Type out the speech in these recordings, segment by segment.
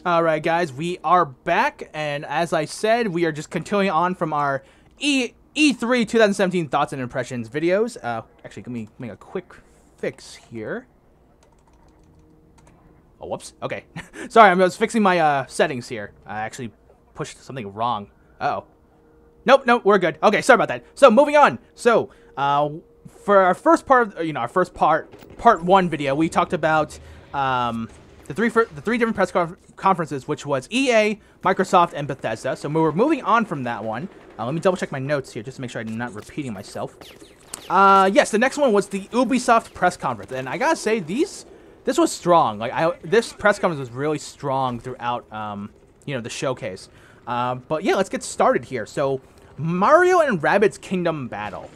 Alright guys, we are back, and as I said, we are just continuing on from our E3 2017 Thoughts and Impressions videos. Actually, let me make a quick fix here. Oh, whoops. Okay. Sorry, I was fixing my settings here. I actually pushed something wrong. Uh-oh. Nope, we're good. Okay, sorry about that. So, moving on. So, for our first part of, part 1 video, we talked about, the three different press conferences, which was EA, Microsoft, and Bethesda. So we're moving on from that one. Let me double check my notes here just to make sure I'm not repeating myself. Yes, the next one was the Ubisoft press conference, and I gotta say this was strong. Like this press conference was really strong throughout, the showcase. But yeah, let's get started here. So Mario and Rabbids Kingdom Battle.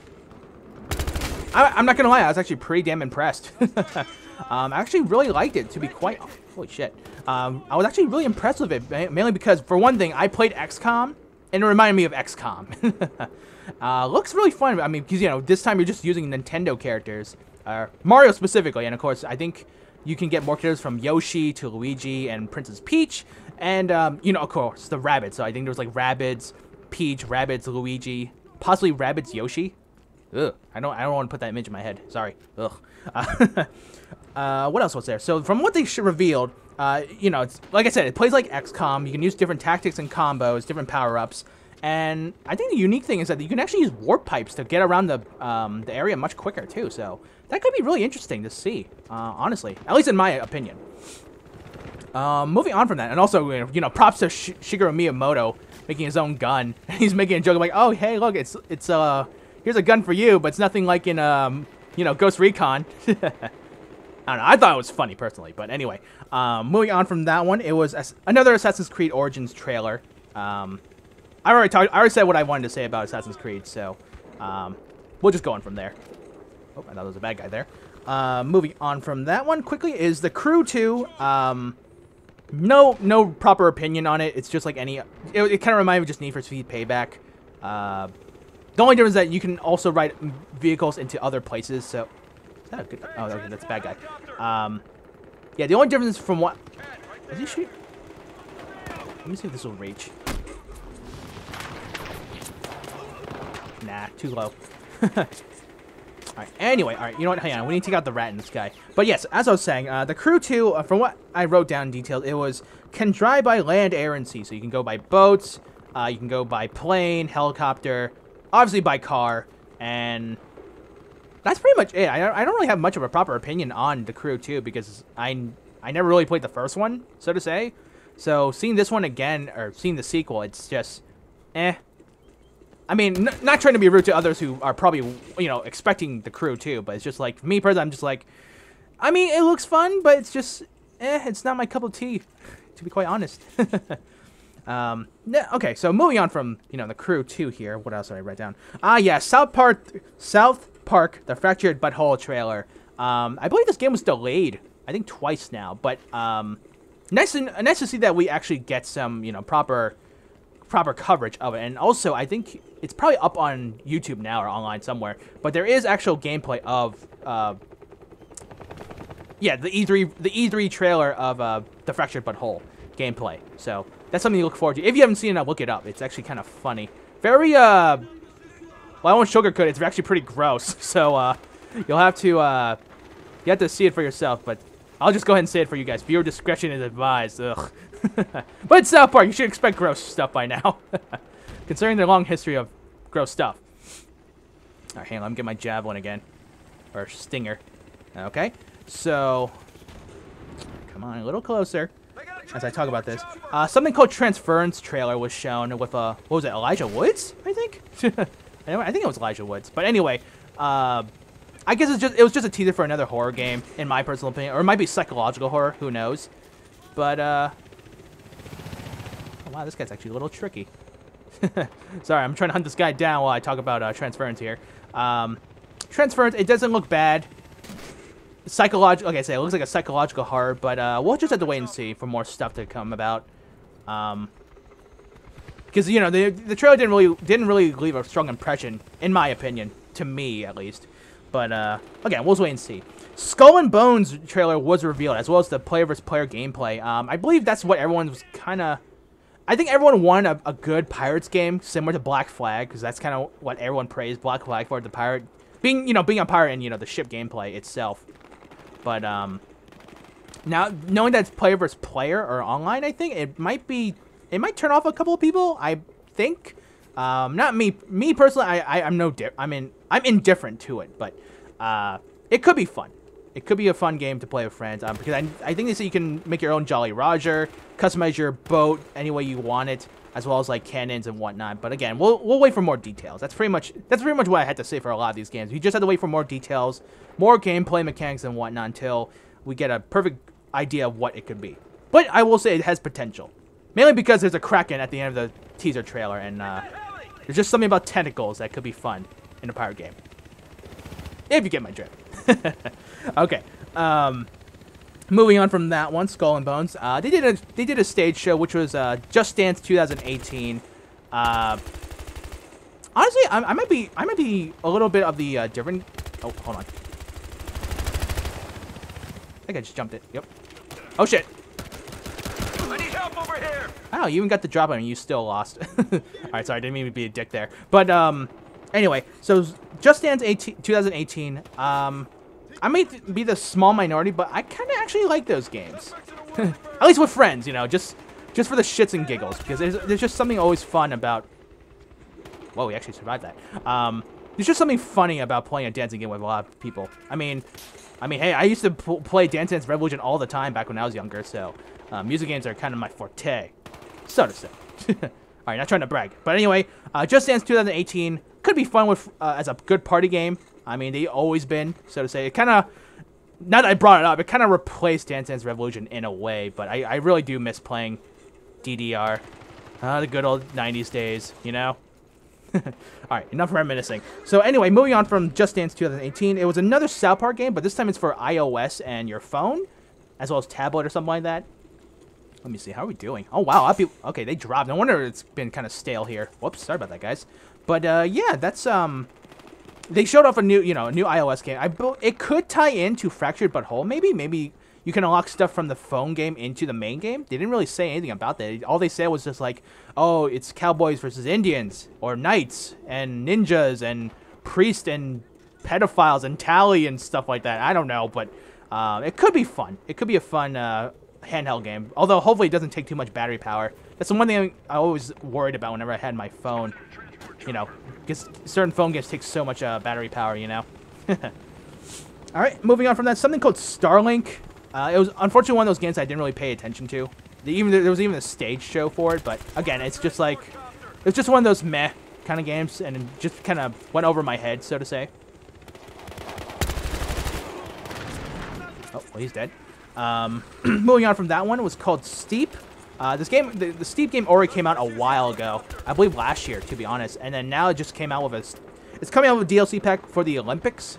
I'm not gonna lie, I was actually pretty damn impressed. I actually really liked it, to be quite... Holy shit. I was actually really impressed with it, mainly because, for one thing, I played XCOM, and it reminded me of XCOM. Looks really fun. I mean, because, this time you're just using Nintendo characters. Mario specifically, and of course, I think you can get more characters from Yoshi to Luigi and Princess Peach, and, of course, the Rabbids. So I think there was, like, Rabbids Peach, Rabbids Luigi, possibly Rabbids Yoshi. Ugh, I don't want to put that image in my head. Sorry. Ugh. What else was there? So from what they revealed, it's like I said, it plays like XCOM. You can use different tactics and combos, different power-ups, and I think the unique thing is that you can actually use warp pipes to get around the area much quicker too. So that could be really interesting to see, honestly, at least in my opinion. Moving on from that, and also props to Shigeru Miyamoto making his own gun. He's making a joke like, oh hey, look, it's here's a gun for you, but it's nothing like in Ghost Recon. I don't know. I thought it was funny personally, but anyway. Moving on from that one, it was another Assassin's Creed Origins trailer. I already said what I wanted to say about Assassin's Creed, so we'll just go on from there. Oh, I thought there was a bad guy there. Moving on from that one quickly is The Crew 2. No proper opinion on it. It's just like any. It kind of reminded me of just Need for Speed Payback. The only difference is that you can also ride vehicles into other places, so... Is that a good... Oh, okay, that's a bad guy. Yeah, the only difference from what... Is he shooting? Let me see if this will reach. Nah, too low. Alright, anyway, alright, you know what? Hang on, we need to take out the rat in this guy. But yes, as I was saying, The Crew 2, from what I wrote down in detail, it was... Can drive by land, air, and sea. So you can go by boats, you can go by plane, helicopter... Obviously by car, and that's pretty much it. I don't really have much of a proper opinion on The Crew 2 because I never really played the first one, so to say. So seeing this one again, or seeing the sequel, it's just, eh. I mean, not trying to be rude to others who are probably, expecting The Crew 2, but it's just like, me personally, I'm just like, I mean, it looks fun, but it's just, it's not my cup of tea, to be quite honest. Okay, so moving on from, The Crew 2 here. What else did I write down? Yeah, South Park, the Fractured But Whole trailer. I believe this game was delayed, I think twice now, but, nice to see that we actually get some, proper coverage of it. And also, I think it's probably up on YouTube now or online somewhere, but there is actual gameplay of, yeah, the E3 trailer of, the Fractured But Whole gameplay. So that's something you look forward to. If you haven't seen it, look it up. It's actually kind of funny. Very, well, I won't sugarcoat it. It's actually pretty gross. So, you'll have to, you have to see it for yourself. But I'll just go ahead and say it for you guys. Viewer discretion is advised. Ugh. But it's South Park. You should expect gross stuff by now. Considering their long history of gross stuff. Alright, hang on. Let me get my javelin again. Or stinger. Okay. So, come on, a little closer. As I talk about this, something called Transference trailer was shown with what was it, Elijah Woods? I think. I think it was Elijah Woods. But anyway, I guess it was just a teaser for another horror game, in my personal opinion, or it might be psychological horror. Who knows? But oh, wow, this guy's actually a little tricky. Sorry, I'm trying to hunt this guy down while I talk about Transference here. Transference, it doesn't look bad. Psychological, like I say, it looks like a psychological horror, but we'll just have to wait and see for more stuff to come about. Because the trailer didn't really leave a strong impression, in my opinion, to me at least. But again, we'll wait and see. Skull and Bones trailer was revealed, as well as the player versus player gameplay. I believe that's what everyone was kind of... I think everyone wanted a good Pirates game, similar to Black Flag, because that's kind of what everyone praised Black Flag for, the pirate... Being a pirate and, the ship gameplay itself. But, now, knowing that it's player versus player or online, I think, it might turn off a couple of people, I think. Not me. Me, personally, I'm indifferent to it, but, it could be fun. It could be a fun game to play with friends, because I think they say you can make your own Jolly Roger, customize your boat any way you want it, as well as like cannons and whatnot. But again, we'll wait for more details. That's pretty much what I had to say for a lot of these games. You just have to wait for more details, more gameplay mechanics and whatnot until we get a perfect idea of what it could be. But I will say it has potential, mainly because there's a Kraken at the end of the teaser trailer, and there's just something about tentacles that could be fun in a pirate game. If you get my drift. Okay. Moving on from that one, Skull and Bones. They did a stage show, which was Just Dance 2018. Honestly, I might be a little bit of the different. Oh, hold on. I think I just jumped it. Yep. Oh shit. I need help over here. Oh, you even got the drop on, and you still lost. All right, sorry, I didn't mean to be a dick there. But anyway, so Just Dance 2018. I may be the small minority, but I kind of actually like those games. At least with friends, just for the shits and giggles, because there's just something always fun about... Whoa, we actually survived that. There's just something funny about playing a dancing game with a lot of people. I mean, hey, I used to play Dance Dance Revolution all the time back when I was younger, so music games are kind of my forte, so to say. All right, not trying to brag, but anyway, Just Dance 2018 could be fun with as a good party game. I mean, they've always been, so to say. It kind of, now that I brought it up, it kind of replaced Dance Dance Revolution in a way, but I really do miss playing DDR. The good old 90s days, Alright, enough reminiscing. So anyway, moving on from Just Dance 2018, it was another South Park game, but this time it's for iOS and your phone, as well as tablet or something like that. Let me see, how are we doing? Oh wow, okay, they dropped. No wonder it's been kind of stale here. Whoops, sorry about that, guys. But yeah, that's they showed off a new, a new iOS game. It could tie into Fractured But Whole, maybe. Maybe you can unlock stuff from the phone game into the main game. They didn't really say anything about that. All they said was just like, oh, it's cowboys versus Indians, or knights, and ninjas, and priests, and pedophiles, and tally, and stuff like that. I don't know, but it could be fun. It could be a fun handheld game. Although, hopefully, it doesn't take too much battery power. That's the one thing I always worried about whenever I had my phone. Because certain phone games take so much battery power, Alright, moving on from that, something called Starlink. It was unfortunately one of those games I didn't really pay attention to. There was even a stage show for it, but again, it's just like, it's just one of those meh kind of games, and it just kind of went over my head, so to say. Oh, well, he's dead. Moving on from that one, it was called Steep. This game, the Steep game already came out a while ago. I believe last year, to be honest. And then now it just came out with it's coming out with a DLC pack for the Olympics,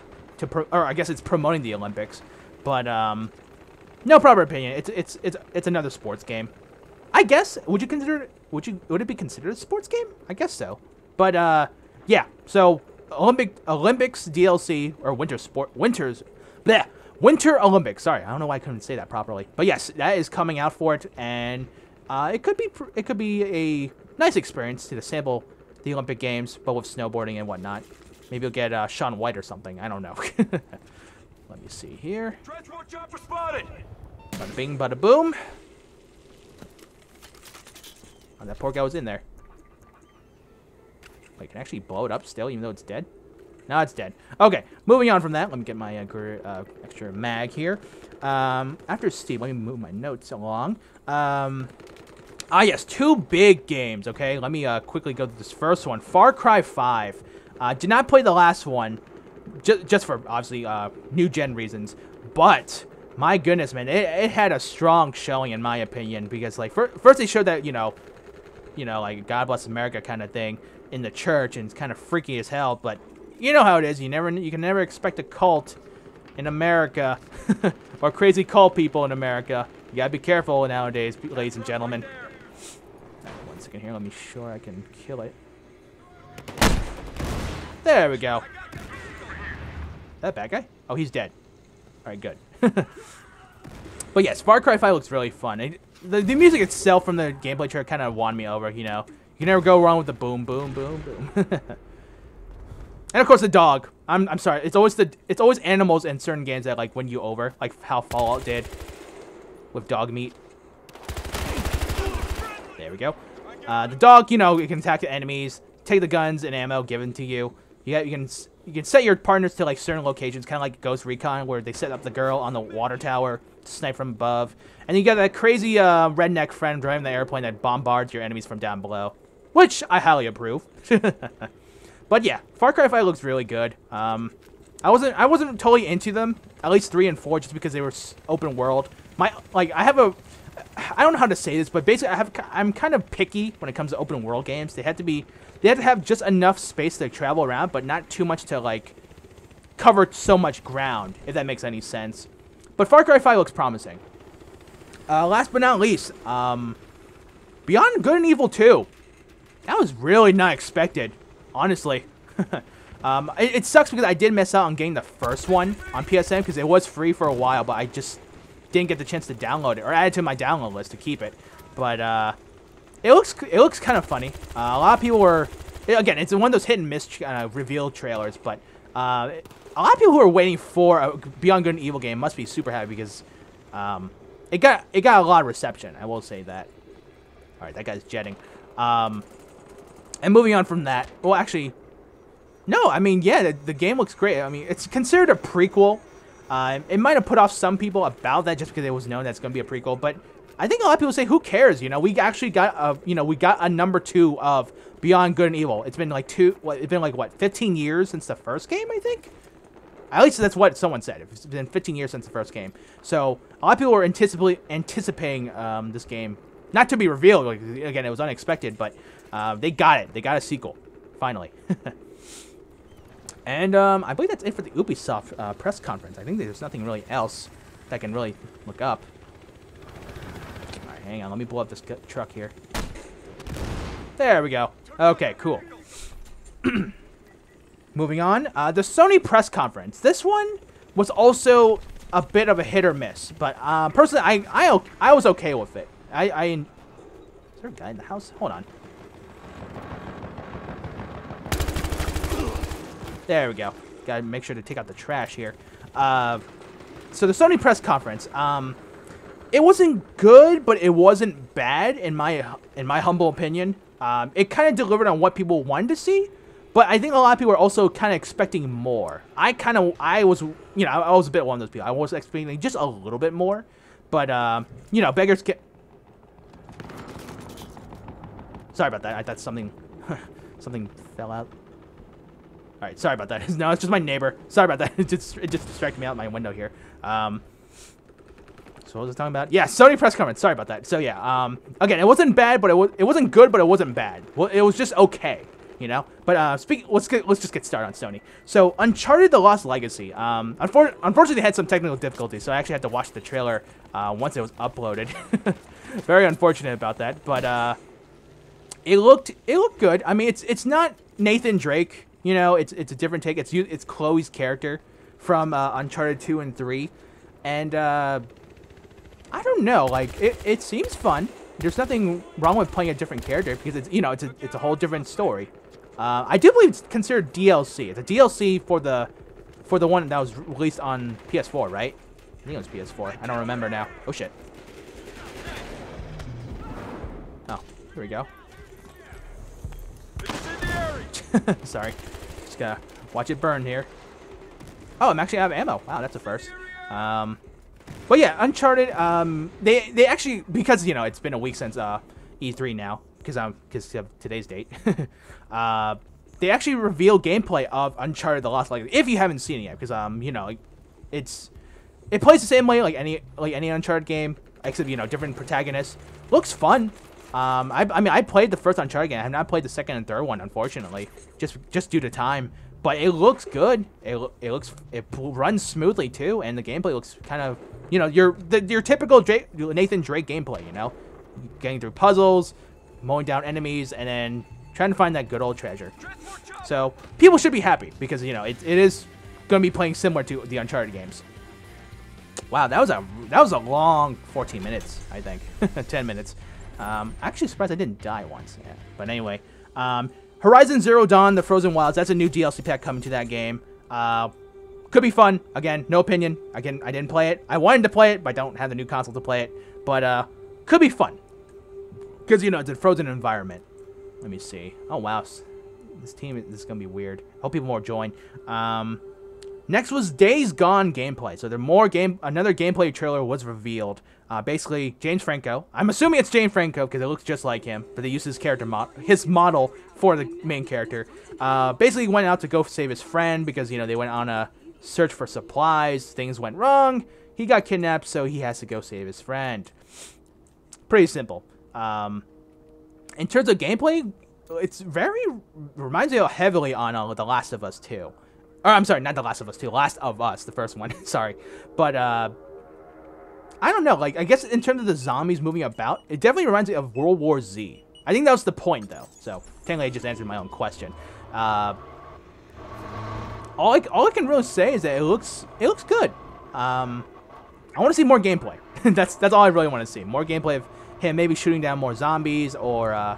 or I guess it's promoting the Olympics. But no proper opinion. It's another sports game. I guess. Would you consider it? Would it be considered a sports game? I guess so. But yeah. So Olympics DLC or Winter Olympics. Sorry, I don't know why I couldn't say that properly. But yes, that is coming out for it, and it could be a nice experience to sample the Olympic Games, but with snowboarding and whatnot. Maybe you'll get Shaun White or something. I don't know. Let me see here. Transport chopper spotted. Bada bing, bada boom. Oh, that poor guy was in there. Wait, can I actually blow it up still, even though it's dead? No, it's dead. Okay, moving on from that. Let me get my extra mag here. After Steve, let me move my notes along. Yes, two big games, okay? Let me quickly go to this first one. Far Cry 5. Did not play the last one, just for, obviously, new-gen reasons. But, my goodness, man, it had a strong showing, in my opinion. Because, like, first they showed that, like, God Bless America kind of thing in the church. And it's kind of freaky as hell, but... You know how it is. You can never expect a cult in America or crazy cult people in America. You gotta be careful nowadays, ladies and gentlemen. Right, one second here. Let me sure I can kill it. There we go. that a bad guy? Oh, he's dead. All right, good. But yes, Far Cry 5 looks really fun. The music itself from the gameplay trailer kind of won me over, you know. You can never go wrong with the boom, boom, boom, boom. And of course the dog. I'm sorry. It's always animals in certain games that like win you over, like how Fallout did with dog meat. There we go. The dog, you know, you can attack the enemies, take the guns and ammo given to you. You can set your partners to like certain locations, kind of like Ghost Recon, where they set up the girl on the water tower to snipe from above, and you got that crazy redneck friend driving the airplane that bombards your enemies from down below, which I highly approve. But yeah, Far Cry 5 looks really good. I wasn't totally into them, at least 3 and 4, just because they were open world. I don't know how to say this, but basically I'm kind of picky when it comes to open world games. They have to have just enough space to travel around, but not too much to like cover so much ground, if that makes any sense. But Far Cry 5 looks promising. Last but not least, Beyond Good and Evil 2. That was really not expected, honestly. It sucks because I did miss out on getting the first one on PSN because it was free for a while, but I just didn't get the chance to download it or add it to my download list to keep it. But it looks kind of funny. A lot of people were, again, it's one of those hit and miss reveal trailers, but a lot of people who are waiting for a Beyond Good and Evil game must be super happy because it got a lot of reception. I will say that. All right, that guy's jetting. And moving on from that, well, actually, no, I mean, yeah, the game looks great. I mean, it's considered a prequel. It might have put off some people about that just because it was known that it's going to be a prequel, but I think a lot of people say, who cares? You know, we actually got we got a number 2 of Beyond Good and Evil. It's been like 15 years since the first game, I think? At least that's what someone said. It's been 15 years since the first game. So a lot of people were anticipating this game. Not to be revealed. Like, again, it was unexpected, but they got it. They got a sequel, finally. And I believe that's it for the Ubisoft press conference. I think there's nothing really else that I can really look up. All right, hang on. Let me blow up this truck here. There we go. Okay, cool. Moving on. The Sony press conference. This one was also a bit of a hit or miss, but personally, I was okay with it. Is there a guy in the house? Hold on. There we go. Gotta make sure to take out the trash here. So the Sony press conference. It wasn't good, but it wasn't bad in my humble opinion. It kind of delivered on what people wanted to see, but I think a lot of people are also kind of expecting more. I was a bit one of those people. I was expecting just a little bit more, but beggars get. Sorry about that. I thought something fell out. All right, sorry about that. No, it's just my neighbor. Sorry about that. It just distracted me out my window here. So what was I talking about? Yeah, Sony press conference. Sorry about that. So yeah, again, it wasn't bad, but it wasn't good, but it wasn't bad. Well, it was just okay, you know. But let's just get started on Sony. So Uncharted: The Lost Legacy. Unfortunately, they had some technical difficulties, so I actually had to watch the trailer once it was uploaded. Very unfortunate about that, but it looked good. I mean, it's not Nathan Drake. You know, it's a different take. It's Chloe's character from Uncharted 2 and 3, and I don't know. Like it seems fun. There's nothing wrong with playing a different character because it's a whole different story. I do believe it's considered DLC. It's a DLC for the one that was released on PS4, right? I think it was PS4. I don't remember now. Oh shit. Oh, here we go. Sorry. Just gotta watch it burn here. Oh, I'm actually out of ammo. Wow, that's a first. But yeah, Uncharted, they actually, because, it's been a week since E3 now, because of today's date, they actually revealed gameplay of Uncharted: The Lost Legacy, if you haven't seen it yet, because, it plays the same way like any Uncharted game, except, different protagonists. Looks fun. I mean, I played the first Uncharted game. I have not played the second and third one, unfortunately, just due to time. But it looks good. It runs smoothly too, and the gameplay looks kind of, your typical Nathan Drake gameplay. Getting through puzzles, mowing down enemies, and then trying to find that good old treasure. So people should be happy because it is going to be playing similar to the Uncharted games. Wow, that was a long 14 minutes, I think. 10 minutes. Actually surprised I didn't die once. Yeah. But anyway, Horizon Zero Dawn: The Frozen Wilds. That's a new DLC pack coming to that game. Could be fun. Again, no opinion. Again, I didn't play it. I wanted to play it, but I don't have the new console to play it. But could be fun. Because, you know, it's a frozen environment. Let me see. Oh, wow. This team is going to be weird. Hope people more join. Next was Days Gone gameplay. So another gameplay trailer was revealed. Basically, James Franco. I'm assuming it's James Franco because it looks just like him. But they used his model for the main character. Basically, he went out to go save his friend because, you know, they went on a search for supplies. Things went wrong. He got kidnapped, so he has to go save his friend. Pretty simple. In terms of gameplay, it's reminds me heavily on The Last of Us 2. Or, I'm sorry, not The Last of Us 2. Last of Us, the first one. Sorry. But, I don't know. Like, I guess in terms of the zombies moving about, it definitely reminds me of World War Z. I think that was the point, though. So, technically, I just answered my own question. All I can really say is that it looks good. I want to see more gameplay. that's all I really want to see. More gameplay of him maybe shooting down more zombies, or, I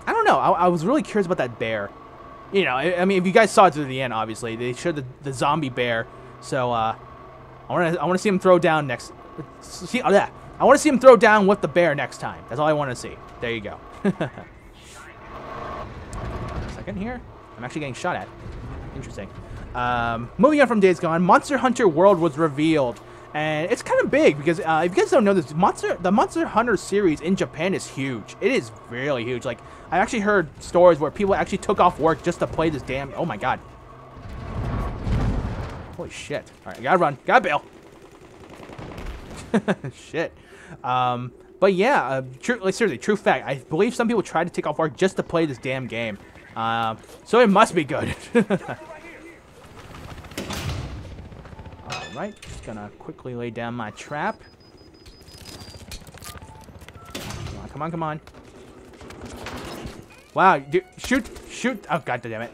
don't know. I was really curious about that bear. You know, I mean, if you guys saw it to the end, obviously, they showed the zombie bear. So, I want to see him throw down next. I want to see him throw down with the bear next time. That's all I want to see. There you go. Second here. I'm actually getting shot at. Interesting. Moving on from Days Gone, Monster Hunter World was revealed. And it's kind of big because if you guys don't know this, the Monster Hunter series in Japan is huge. It is really huge. Like, I actually heard stories where people actually took off work just to play this damn... Oh my god. Holy shit. Alright, I gotta run. Gotta bail. Shit. But yeah, seriously, true fact. I believe some people tried to take off work just to play this damn game. So it must be good. Alright, just gonna quickly lay down my trap. Come on, come on. Wow, dude, shoot! Oh, god damn it.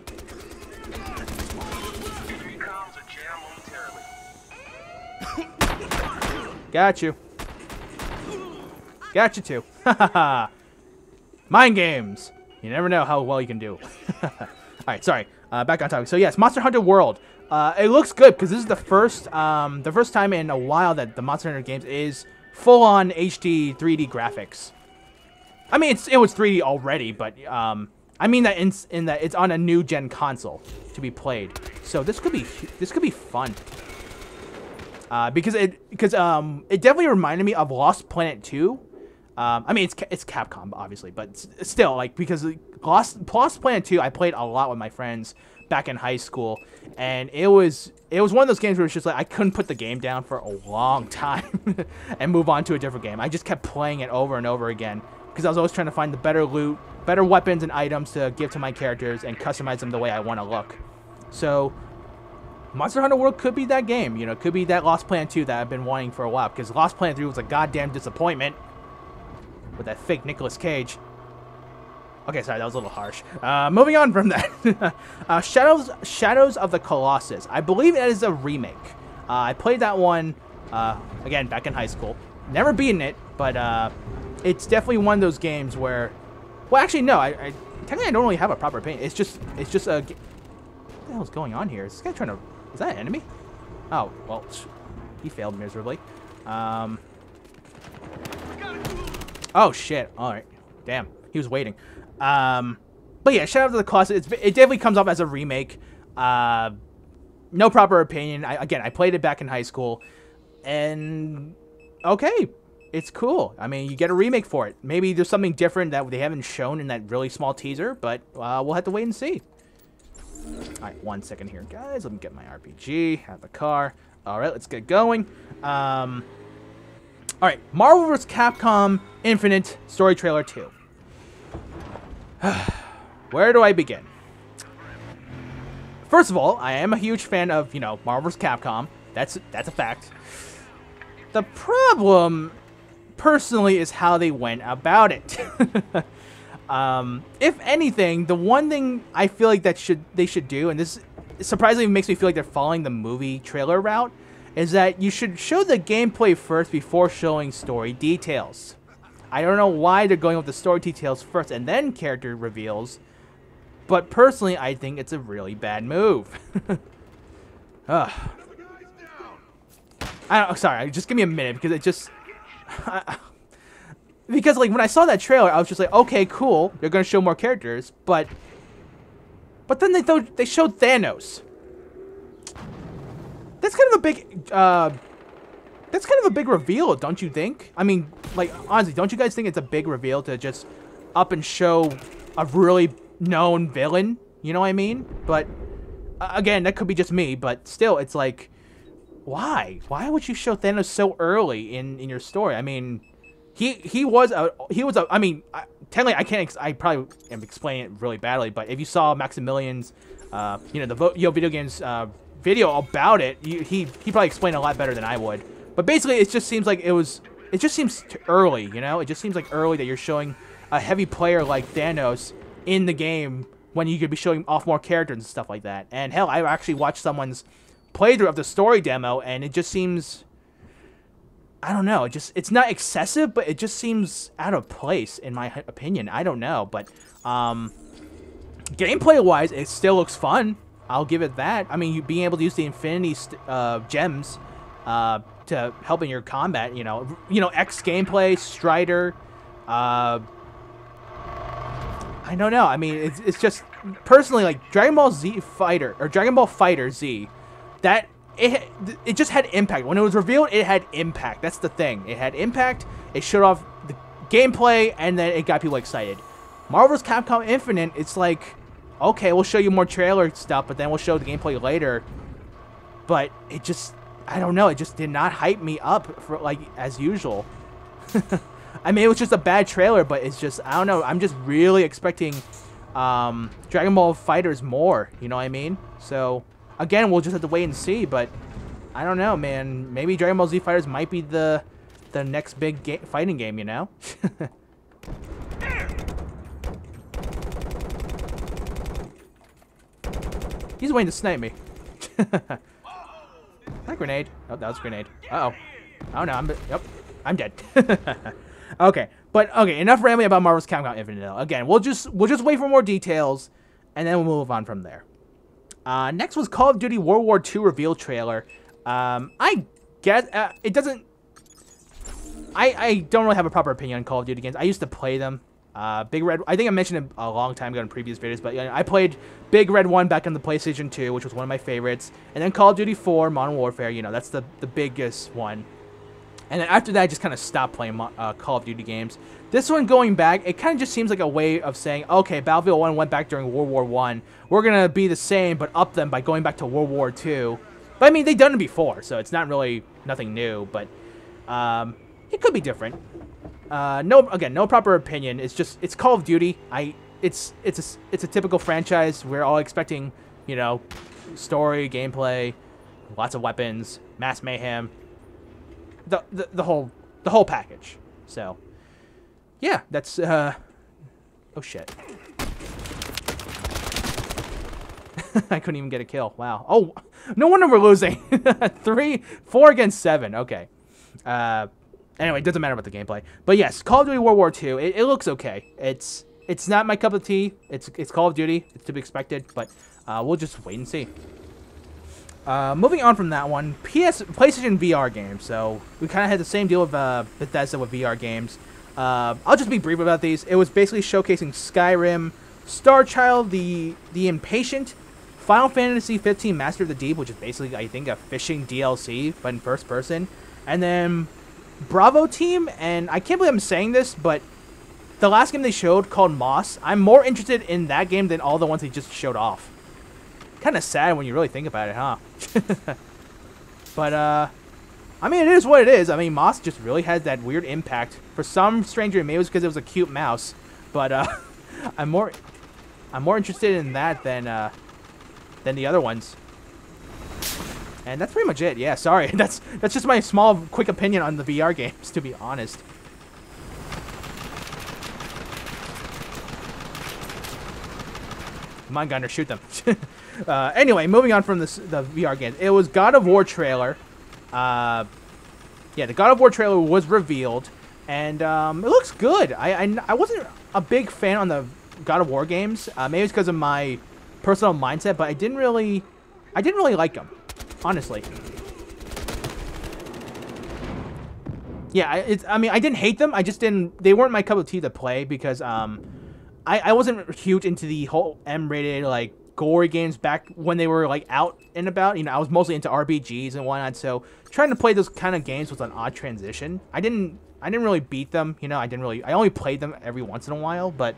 Got you. Got you too. Mind games. You never know how well you can do. Alright, sorry. Back on topic. So yes, Monster Hunter World. It looks good because this is the first time in a while that the Monster Hunter games is full-on HD 3D graphics. I mean, it was 3D already, but I mean that in that it's on a new gen console to be played. So this could be fun. Because it definitely reminded me of Lost Planet 2. I mean, it's Capcom, obviously, but still, like, because Lost Planet 2, I played a lot with my friends back in high school, and it was one of those games where it's just like I couldn't put the game down for a long time and move on to a different game. I just kept playing it over and over again because I was always trying to find the better loot, better weapons and items to give to my characters and customize them the way I want to look. So Monster Hunter World could be that game, you know, it could be that Lost Planet 2 that I've been wanting for a while, because Lost Planet 3 was a goddamn disappointment with that fake Nicolas Cage. Okay, sorry, that was a little harsh. Moving on from that. Shadows of the Colossus. I believe that is a remake. I played that one, again, back in high school. Never beaten it, but it's definitely one of those games where... Well, actually, no. Technically, I don't really have a proper opinion. It's just a... What the hell is going on here? Is this guy trying to... Is that an enemy? Oh, well, he failed miserably. Oh, shit. All right. Damn. He was waiting. But yeah, Shadow of the Colossus, it definitely comes off as a remake. No proper opinion. Again, I played it back in high school, and okay, it's cool. I mean, you get a remake for it. Maybe there's something different that they haven't shown in that really small teaser, but we'll have to wait and see. All right, 1 second here, guys. Let me get my RPG, have the car. All right, let's get going. All right, Marvel vs. Capcom Infinite Story Trailer 2. Where do I begin? First of all, I am a huge fan of, you know, Marvel vs. Capcom. That's a fact. The problem, personally, is how they went about it. If anything, the one thing I feel like they should do, and this surprisingly makes me feel like they're following the movie trailer route, is that you should show the gameplay first before showing story details. I don't know why they're going with the story details first and then character reveals, but personally, I think it's a really bad move. Ugh. Sorry, just give me a minute, because it just... because, like, when I saw that trailer, I was just like, okay, cool, they're going to show more characters, but then they showed Thanos. That's kind of a big, that's kind of a big reveal, don't you think? I mean, like, honestly, don't you guys think it's a big reveal to just up and show a really known villain? You know what I mean? But, again, that could be just me, but still, it's like, why? Why would you show Thanos so early in your story? I mean, he was a, I mean, technically, I probably am explaining it really badly, but if you saw Maximilian's, you know, the Video Games, video about it, he probably explained it a lot better than I would. But basically, it just seems like it just seems early, you know? It just seems like early that you're showing a heavy player like Thanos in the game when you could be showing off more characters and stuff like that. And hell, I actually watched someone's playthrough of the story demo, and it just seems, I don't know, it's not excessive, but it just seems out of place in my opinion. I don't know, but gameplay-wise, it still looks fun. I'll give it that. I mean, you being able to use the Infinity gems to help in your combat, you know, X gameplay, Strider. I don't know. I mean, it's just personally, like, Dragon Ball Z Fighter or Dragon Ball Fighter Z, that it just had impact. When it was revealed, it had impact. That's the thing. It had impact. It showed off the gameplay, and then it got people excited. Marvel vs. Capcom Infinite, it's like, okay, we'll show you more trailer stuff, but then we'll show the gameplay later. But it just, I don't know, it just did not hype me up for, like, as usual. I mean, it was just a bad trailer, but it's just, I don't know, I'm just really expecting Dragon Ball FighterZ more, you know what I mean? So, again, we'll just have to wait and see, but I don't know, man. Maybe Dragon Ball Z FighterZ might be the next big fighting game, you know? He's waiting to snipe me. That grenade. Oh, that was a grenade. Uh-oh. Oh, no, I'm dead. Okay, but, okay, enough rambling about Marvel's Capcom Infinite. Again, we'll just wait for more details, and then we'll move on from there. Next was Call of Duty World War II reveal trailer. I guess, it doesn't... I don't really have a proper opinion on Call of Duty games. I used to play them. Big Red, I think I mentioned it a long time ago in previous videos, but I played Big Red 1 back on the PlayStation 2, which was one of my favorites. And then Call of Duty 4, Modern Warfare, you know, that's the biggest one. And then after that, I just kind of stopped playing Call of Duty games. This one going back, it kind of just seems like a way of saying, okay, Battlefield 1 went back during World War 1. We're going to be the same, but up them by going back to World War 2. But I mean, they've done it before, so it's not really nothing new, but it could be different. No proper opinion. It's Call of Duty. It's a typical franchise. We're all expecting, you know, story, gameplay, lots of weapons, mass mayhem, the whole package. So, yeah, that's oh shit. I couldn't even get a kill. Wow. Oh, no wonder we're losing. 4 against 7. Okay. Anyway, it doesn't matter about the gameplay. But yes, Call of Duty World War II, it looks okay. It's not my cup of tea. It's Call of Duty. It's to be expected, but we'll just wait and see. Moving on from that one, PlayStation VR games. So we kind of had the same deal with Bethesda with VR games. I'll just be brief about these. It was basically showcasing Skyrim, Star Child, the Impatient, Final Fantasy 15 Master of the Deep, which is basically, I think, a fishing DLC, but in first person. And then Bravo Team, and I can't believe I'm saying this, but the last game they showed, called Moss, I'm more interested in that game than all the ones they just showed off. Kind of sad when you really think about it, huh? But, I mean, it is what it is. I mean, Moss just really has that weird impact. For some strange reason, maybe it was because it was a cute mouse, but, I'm more interested in that than the other ones. And that's pretty much it. Yeah, sorry. That's just my small, quick opinion on the VR games, to be honest. Come on, Gunner, shoot them. Anyway, moving on from the VR game. It was God of War trailer. Yeah, the God of War trailer was revealed, and it looks good. I wasn't a big fan on the God of War games. Maybe it's because of my personal mindset, but I didn't really like them, honestly. Yeah, I mean, I didn't hate them. I just didn't. They weren't my cup of tea to play because I wasn't huge into the whole M-rated like gory games back when they were like out and about. You know, I was mostly into RPGs and whatnot. So trying to play those kind of games was an odd transition. I didn't really beat them. You know, I only played them every once in a while. But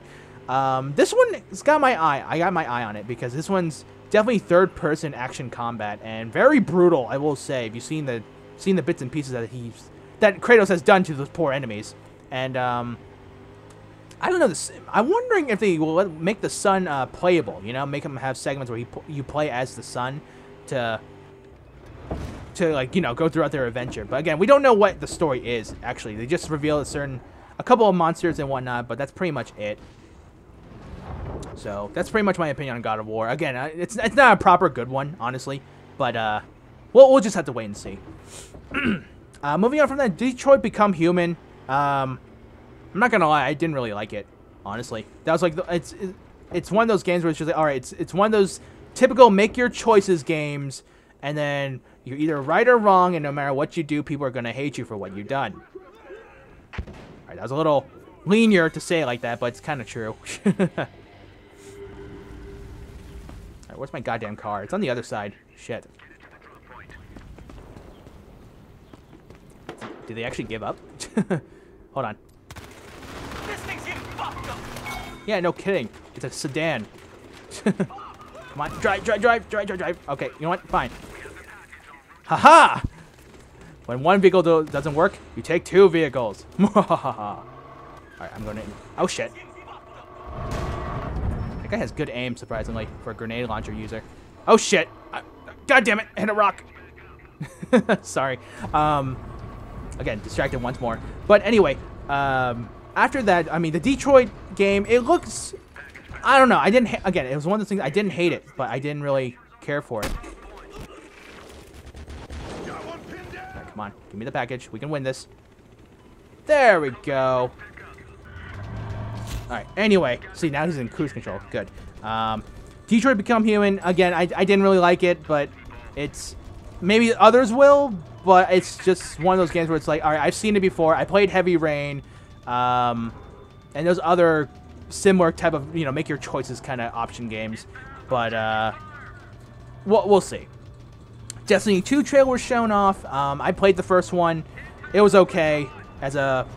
this one has got my eye. I got my eye on it because this one's definitely third-person action combat and very brutal. I will say, if you've seen the bits and pieces that Kratos has done to those poor enemies, and I don't know. I'm wondering if they will make the son playable. You know, make him have segments where you play as the son to like, you know, go throughout their adventure. But again, we don't know what the story is actually. They just revealed a couple of monsters and whatnot, but that's pretty much it. So that's pretty much my opinion on God of War. Again, it's not a proper good one, honestly, but we'll just have to wait and see. Moving on from that, Detroit Become Human. I'm not gonna lie, I didn't really like it, honestly. That was like it's one of those games where it's just like, all right, it's one of those typical make your choices games, and then you're either right or wrong, and no matter what you do, people are gonna hate you for what you've done. All right, that was a little linear to say it like that, but it's kind of true. All right, where's my goddamn car? It's on the other side. Shit. Did they actually give up? Hold on. This thing's getting fucked up. Yeah, no kidding. It's a sedan. Come on, drive. Okay, you know what? Fine. Haha! When one vehicle doesn't work, you take two vehicles. Alright, I'm going to... Oh, shit. That guy has good aim, surprisingly, for a grenade launcher user. Oh, shit. God damn it. Hit a rock. Sorry. Again, distracted once more. But anyway, after that, I mean, the Detroit game, it looks... I don't know. Again, it was one of those things, I didn't hate it, but I didn't really care for it. Right, come on. Give me the package. We can win this. There we go. Alright, anyway. See, now he's in cruise control. Good. Detroit Become Human. Again, I didn't really like it, but it's... Maybe others will, but it's just one of those games where it's like, alright, I've seen it before. I played Heavy Rain. And those other similar type of, you know, make your choices kind of option games. But, we'll see. Destiny 2 trailer was shown off. I played the first one. It was okay as a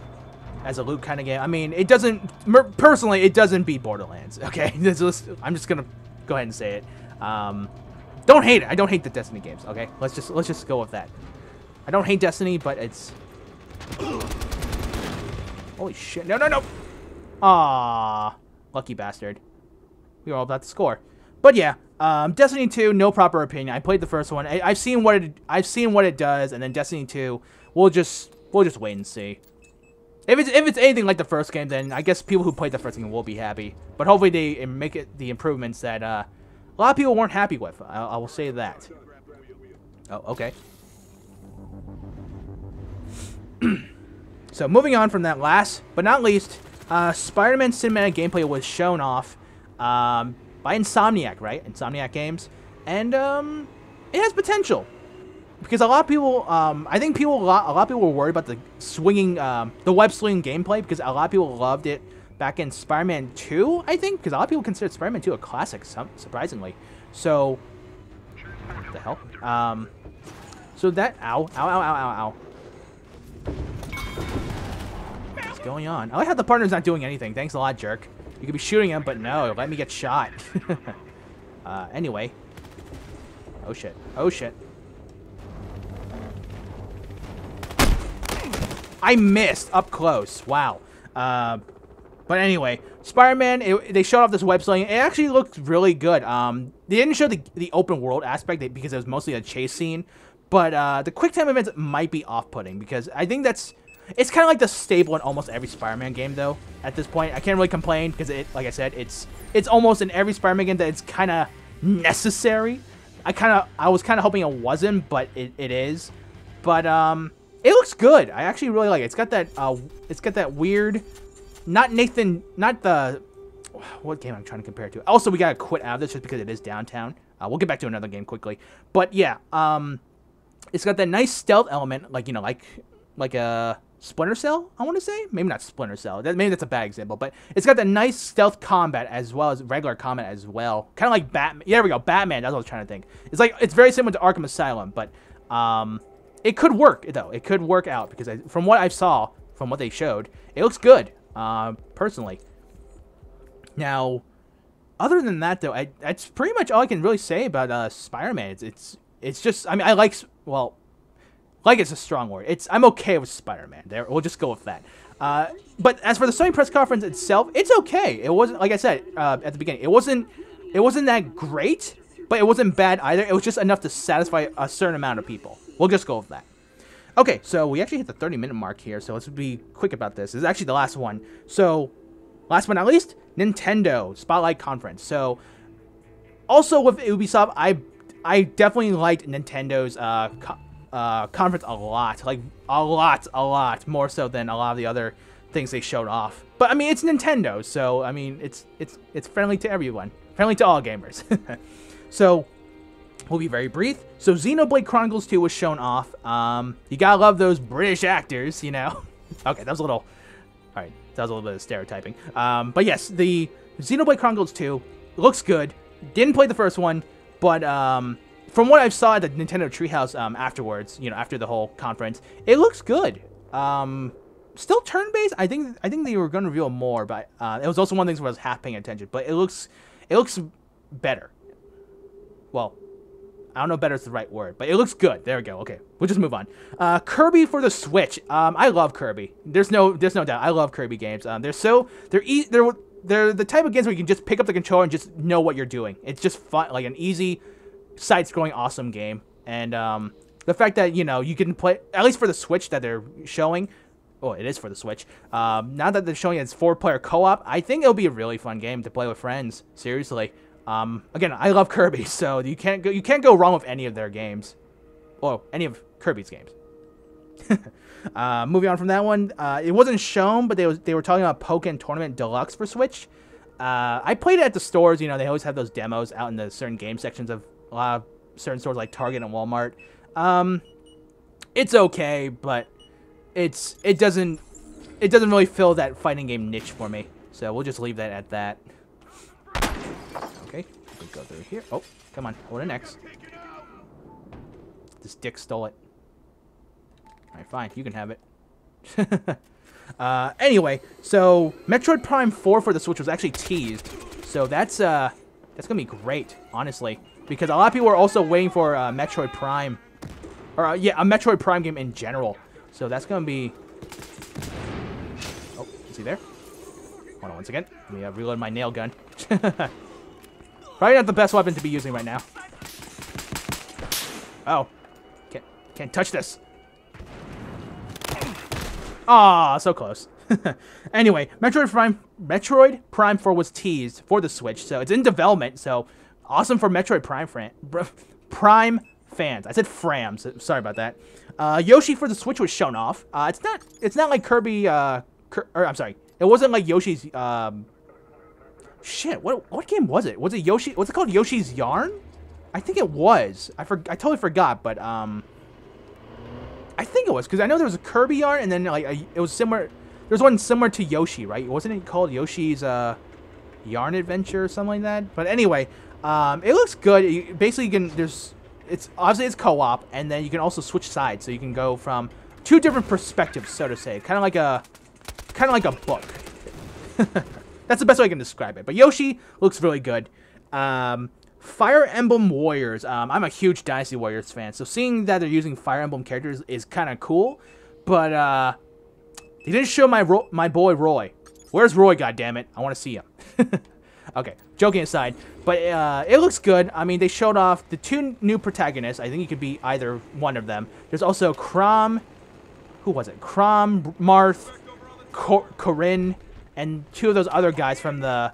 loot kind of game. I mean, it doesn't, personally, it doesn't beat Borderlands, okay? I'm just gonna go ahead and say it. Don't hate it. I don't hate the Destiny games, okay? Let's just go with that. I don't hate Destiny, but it's... Holy shit. No. Aww. Lucky bastard. We were all about to score. But yeah, Destiny 2, no proper opinion. I played the first one. I've seen what it does, and then Destiny 2, we'll just wait and see. If it's anything like the first game, then I guess people who played the first game will be happy. But hopefully they make it the improvements that a lot of people weren't happy with. I will say that. Oh, okay. So moving on from that, last but not least, Spider-Man cinematic gameplay was shown off by Insomniac, right? Insomniac Games, and it has potential because a lot of people, I think a lot of people were worried about the swinging, the web swinging gameplay because a lot of people loved it back in Spider-Man 2, I think, because a lot of people considered Spider-Man 2 a classic, surprisingly. So, what the hell? So that, ow. What's going on? I like how the partner's not doing anything. Thanks a lot, jerk. You could be shooting him, but no, let me get shot. Anyway. Oh shit. I missed up close. Wow. But anyway, Spider-Man, they showed off this web slinging. It actually looked really good. They didn't show the open world aspect because it was mostly a chase scene. But the quick time events might be off-putting because I think that's It's kind of like the staple in almost every Spider-Man game, though. At this point, I can't really complain because like I said, it's almost in every Spider-Man game that it's kind of necessary. I was kind of hoping it wasn't, but it is. But it looks good. I actually really like it. It's got that weird, not the, what game I'm trying to compare it to. Also, we gotta quit out of this just because it is downtown. We'll get back to another game quickly. But yeah, it's got that nice stealth element, like, you know, like a Splinter Cell, I want to say. Maybe not Splinter Cell. Maybe that's a bad example. But it's got that nice stealth combat as well as regular combat as well. Kind of like Batman. Yeah, there we go. Batman. That's what I was trying to think. It's very similar to Arkham Asylum, but it could work, though. It could work out because from what I saw, from what they showed, it looks good, personally. Now, other than that, though, that's pretty much all I can really say about Spider-Man. It's just, I mean, like it's a strong word. I'm okay with Spider-Man. There, we'll just go with that. But as for the Sony press conference itself, it's okay. It wasn't, like I said at the beginning, it wasn't that great, but it wasn't bad either. It was just enough to satisfy a certain amount of people. We'll just go with that. Okay, so we actually hit the 30-minute mark here, so let's be quick about this. This is actually the last one. So, last but not least, Nintendo Spotlight Conference. So, also with Ubisoft, I definitely liked Nintendo's conference a lot. Like, a lot more so than a lot of the other things they showed off. But, I mean, it's Nintendo, so, I mean, it's friendly to everyone. Friendly to all gamers. So, we'll be very brief. So, Xenoblade Chronicles 2 was shown off. You gotta love those British actors, you know. Okay, that was a little... Alright, that was a little bit of stereotyping. But yes, the Xenoblade Chronicles 2 looks good. Didn't play the first one, but from what I saw at the Nintendo Treehouse afterwards, you know, after the whole conference, it looks good. Still turn-based. I think they were going to reveal more, but it was also one of the things where I was half paying attention. But it looks better. Well, I don't know if better is the right word, but it looks good. There we go. Okay, we'll just move on. Kirby for the Switch. I love Kirby. There's no doubt. I love Kirby games. They're the type of games where you can just pick up the controller and just know what you're doing. It's just fun, like an easy, side-scrolling, awesome game. And the fact that, you know, you can play, at least for the Switch that they're showing. Oh, it is for the Switch. Now that they're showing it's 4-player co-op, I think it'll be a really fun game to play with friends. Seriously. Again, I love Kirby, so you can't go wrong with any of their games, or any of Kirby's games. Moving on from that one, it wasn't shown, but they were talking about Pokken Tournament Deluxe for Switch. I played it at the stores. You know, they always have those demos out in the certain game sections of a lot of certain stores like Target and Walmart. It's okay, but it doesn't really fill that fighting game niche for me. So we'll just leave that at that. Okay, we'll go through here. Oh, come on, hold an X. This dick stole it. Alright, fine, you can have it. Anyway, so Metroid Prime 4 for the Switch was actually teased. So that's gonna be great, honestly. Because a lot of people are also waiting for Metroid Prime. Or, yeah, a Metroid Prime game in general. So that's gonna be... Oh, is he there? Hold on one second. Let me reload my nail gun. Probably not the best weapon to be using right now. Oh. Can't touch this. Ah, so close. Anyway, Metroid Prime 4 was teased for the Switch, so it's in development, so awesome for Metroid Prime fans. I said Frams. Sorry about that. Yoshi for the Switch was shown off. It's not like Kirby, I'm sorry. It wasn't like Yoshi's, shit, what game was it? Was it Yoshi? What's it called? Yoshi's Yarn? I think it was. I totally forgot, but I think it was because I know there was a Kirby Yarn, and then like it was similar. There was one similar to Yoshi, right? Wasn't it called Yoshi's Yarn Adventure or something like that? But anyway, it looks good. Basically, you can it's obviously it's co-op, and then you can also switch sides, so you can go from two different perspectives, so to say, kind of like a book. That's the best way I can describe it. But Yoshi looks really good. Fire Emblem Warriors. I'm a huge Dynasty Warriors fan, so seeing that they're using Fire Emblem characters is kind of cool. But they didn't show my boy Roy. Where's Roy? Goddammit! I want to see him. Okay, joking aside, but it looks good. I mean, they showed off the two new protagonists. I think it could be either one of them. There's also Chrom who was it? Crom, Marth, Corinne, and 2 of those other guys from the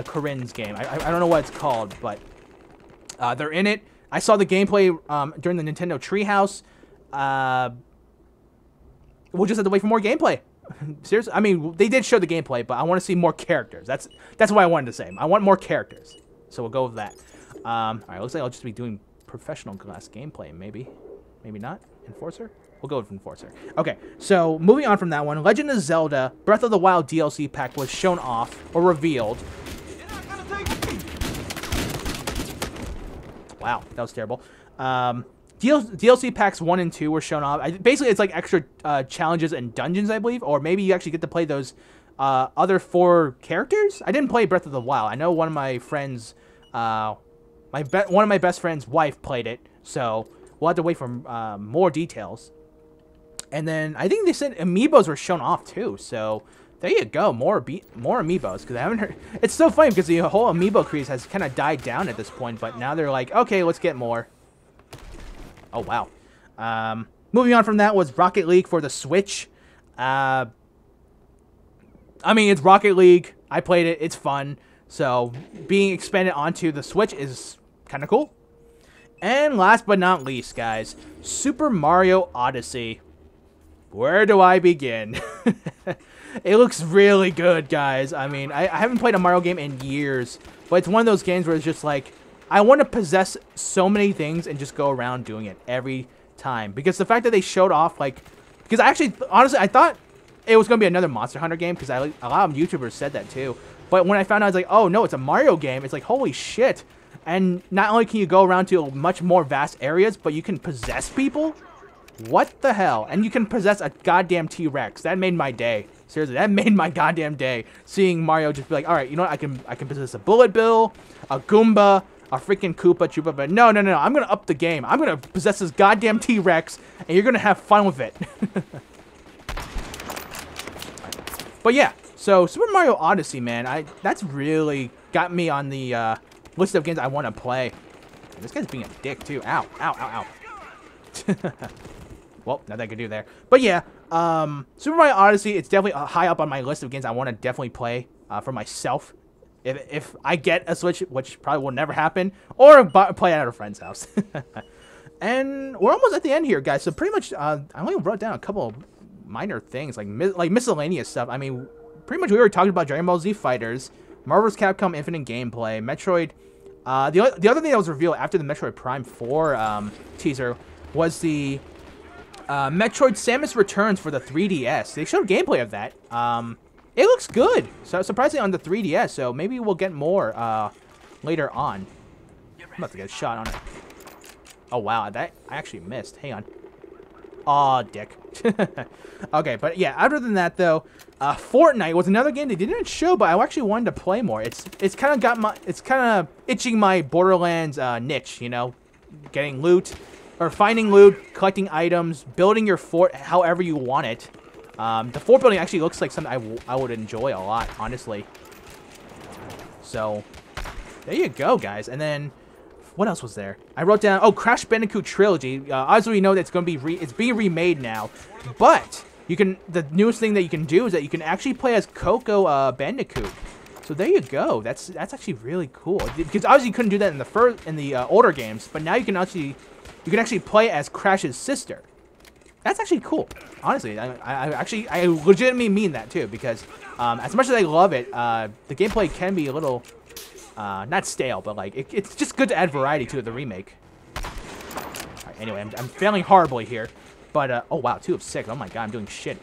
Corinne's game. I don't know what it's called, but they're in it. I saw the gameplay during the Nintendo Treehouse. We'll just have to wait for more gameplay. Seriously, I mean, they did show the gameplay, but I want to see more characters. That's what I wanted to say. I want more characters. So we'll go with that. All right, looks like I'll just be doing professional glass gameplay, maybe. Maybe not. Enforcer? We'll go with Enforcer. Okay, so moving on from that one, Legend of Zelda Breath of the Wild DLC pack was shown off, or revealed. Wow, that was terrible. DLC packs 1 and 2 were shown off. Basically, it's like extra challenges and dungeons, I believe. Or maybe you actually get to play those other 4 characters. I didn't play Breath of the Wild. I know one of my friends, one of my best friend's wife played it. So we'll have to wait for more details. And then I think they said amiibos were shown off too. So there you go, more amiibos. Because I haven't heard. It's so funny because the whole amiibo craze has kind of died down at this point. But now they're like, okay, let's get more. Oh, wow. Moving on from that was Rocket League for the Switch. I mean, it's Rocket League. I played it. It's fun. So, being expanded onto the Switch is kind of cool. And last but not least, guys, Super Mario Odyssey. Where do I begin? It looks really good, guys. I mean, I haven't played a Mario game in years. But it's one of those games where it's just like, I want to possess so many things and just go around doing it every time. Because the fact that they showed off, like... Because I actually, honestly, I thought it was going to be another Monster Hunter game. Because a lot of YouTubers said that too. But when I found out, I was like, oh no, it's a Mario game. It's like, holy shit. And not only can you go around to much more vast areas, but you can possess people? What the hell? And you can possess a goddamn T-Rex. That made my day. Seriously, that made my goddamn day. Seeing Mario just be like, alright, you know what? I can possess a Bullet Bill, a Goomba, a freaking Koopa Troopa, but no, I'm gonna up the game. I'm gonna possess this goddamn T-Rex, and you're gonna have fun with it. But yeah, so Super Mario Odyssey, man, that's really got me on the list of games I want to play. This guy's being a dick too. Ow, ow, ow, ow. Well, nothing I can do there. But yeah, Super Mario Odyssey, it's definitely high up on my list of games I want to definitely play for myself. If I get a Switch, which probably will never happen, or play at a friend's house. And we're almost at the end here, guys. So pretty much, I only wrote down a couple of minor things, like miscellaneous stuff. I mean, pretty much we were talking about Dragon Ball Z Fighters, Marvel's Capcom Infinite gameplay, Metroid. The other thing that was revealed after the Metroid Prime 4 teaser was the Metroid Samus Returns for the 3DS. They showed gameplay of that. It looks good. So surprisingly on the 3DS, so maybe we'll get more later on. I'm about to get a shot on it. Oh wow, that I actually missed. Hang on. Aw, dick. Okay, but yeah, other than that though, Fortnite was another game they didn't show, but I actually wanted to play more. It's kind of itching my Borderlands niche, you know, getting loot or finding loot, collecting items, building your fort however you want it. The fort building actually looks like something I would enjoy a lot, honestly. So, there you go, guys. And then, what else was there? I wrote down, oh, Crash Bandicoot Trilogy. Obviously, we know that it's going to be it's being remade now. But, the newest thing that you can do is that you can actually play as Coco Bandicoot. So there you go. That's actually really cool. Because obviously you couldn't do that in the older games, but now you can actually play as Crash's sister. That's actually cool. Honestly, I legitimately mean that too, because as much as I love it, the gameplay can be a little not stale, but like it's just good to add variety to the remake. Alright, anyway, I'm failing horribly here, but oh wow, 2 of 6. Oh my god, I'm doing shit.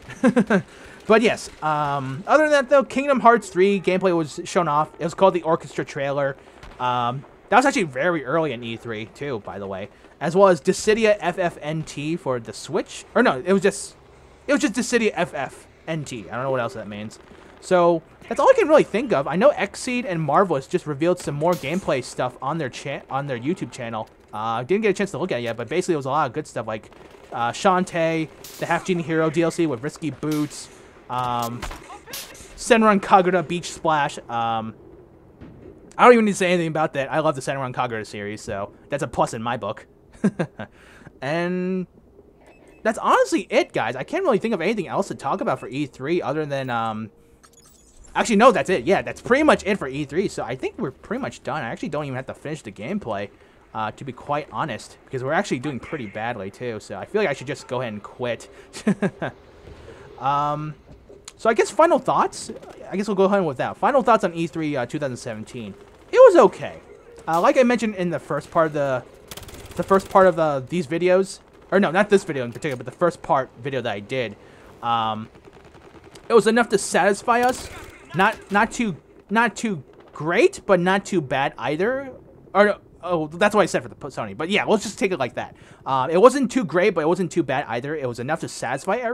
But yes, other than that though, Kingdom Hearts 3 gameplay was shown off. It was called the Orchestra trailer. That was actually very early in E3 too, by the way. As well as Dissidia FFNT for the Switch. Or no, it was just Dissidia FFNT. I don't know what else that means. So that's all I can really think of. I know Xseed and Marvelous just revealed some more gameplay stuff on their YouTube channel. Didn't get a chance to look at it yet, but basically it was a lot of good stuff like Shantae, the Half Genie Hero DLC with Risky Boots, Senran Kagura Beach Splash. I don't even need to say anything about that. I love the Senran Kagura series, so that's a plus in my book. And that's honestly it, guys. I can't really think of anything else to talk about for E3 other than, actually, no, that's it. Yeah, that's pretty much it for E3. So I think we're pretty much done. I actually don't even have to finish the gameplay, to be quite honest, because we're actually doing pretty badly, too. So I feel like I should just go ahead and quit. So I guess final thoughts. I guess we'll go ahead with that. Final thoughts on E3 2017. It was okay. Like I mentioned in the first part of these videos, or no, not this video in particular, but the first part video that I did, it was enough to satisfy us. Not too great, but not too bad either. Or oh, that's what I said for the Sony. But yeah, let's just take it like that. It wasn't too great, but it wasn't too bad either. It was enough to satisfy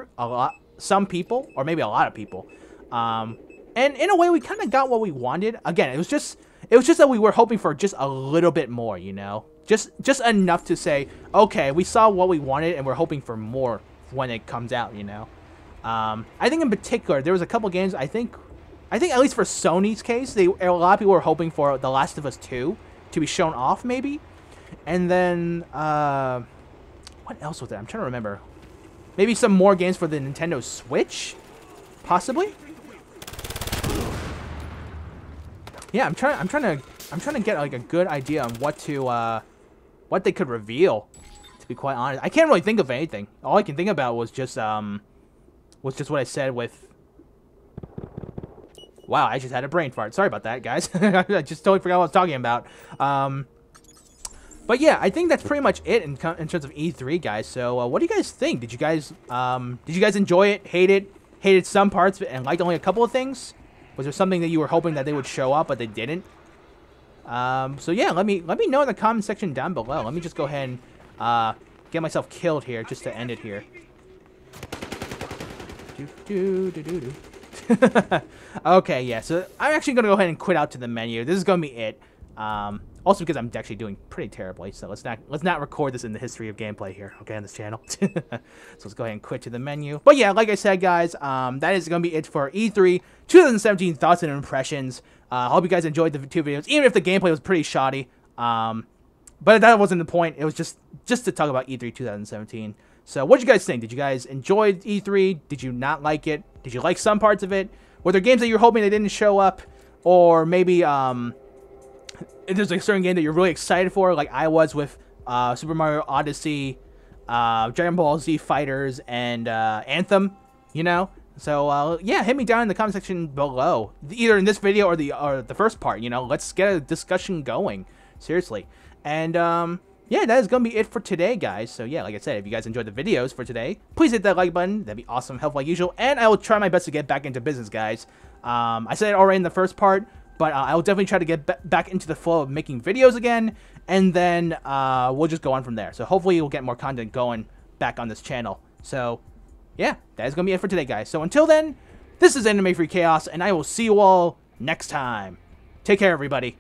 some people, or maybe a lot of people. And in a way, we kind of got what we wanted. Again, it was just that we were hoping for just a little bit more, you know, just enough to say, okay, we saw what we wanted, and we're hoping for more when it comes out, you know. I think in particular, there was a couple games. I think at least for Sony's case, a lot of people were hoping for The Last of Us 2 to be shown off, maybe. And then what else was there? I'm trying to remember. Maybe some more games for the Nintendo Switch, possibly. Yeah, I'm trying to get like a good idea on what they could reveal. To be quite honest, I can't really think of anything. All I can think about was just what I said with. Wow, I just had a brain fart. Sorry about that, guys. I just totally forgot what I was talking about. But yeah, I think that's pretty much it in terms of E3, guys. So what do you guys think? Did you guys enjoy it? Hate it? Hated some parts and liked only a couple of things? Was there something that you were hoping that they would show up but they didn't? So yeah, let me know in the comment section down below. Let me just go ahead and get myself killed here just to end it here. Okay, yeah. So I'm actually gonna go ahead and quit out to the menu. This is gonna be it. Also because I'm actually doing pretty terribly, so let's not record this in the history of gameplay here, okay, on this channel. So let's go ahead and quit to the menu. But yeah, like I said, guys, that is going to be it for E3 2017 thoughts and impressions. I hope you guys enjoyed the two videos, even if the gameplay was pretty shoddy. But that wasn't the point. It was just to talk about E3 2017. So what did you guys think? Did you guys enjoy E3? Did you not like it? Did you like some parts of it? Were there games that you were hoping they didn't show up? Or maybe if there's a certain game that you're really excited for, like I was with Super Mario Odyssey, Dragon Ball Z Fighters, and Anthem, you know? So, yeah, hit me down in the comment section below, either in this video or the first part, you know? Let's get a discussion going, seriously. And, yeah, that is going to be it for today, guys. So, yeah, like I said, if you guys enjoyed the videos for today, please hit that like button. That'd be awesome, helpful like usual. And I will try my best to get back into business, guys. I said it already in the first part, but I will definitely try to get back into the flow of making videos again, and then we'll just go on from there. So hopefully we'll get more content going back on this channel. So, yeah, that is going to be it for today, guys. So until then, this is AnimefreakChaos, and I will see you all next time. Take care, everybody.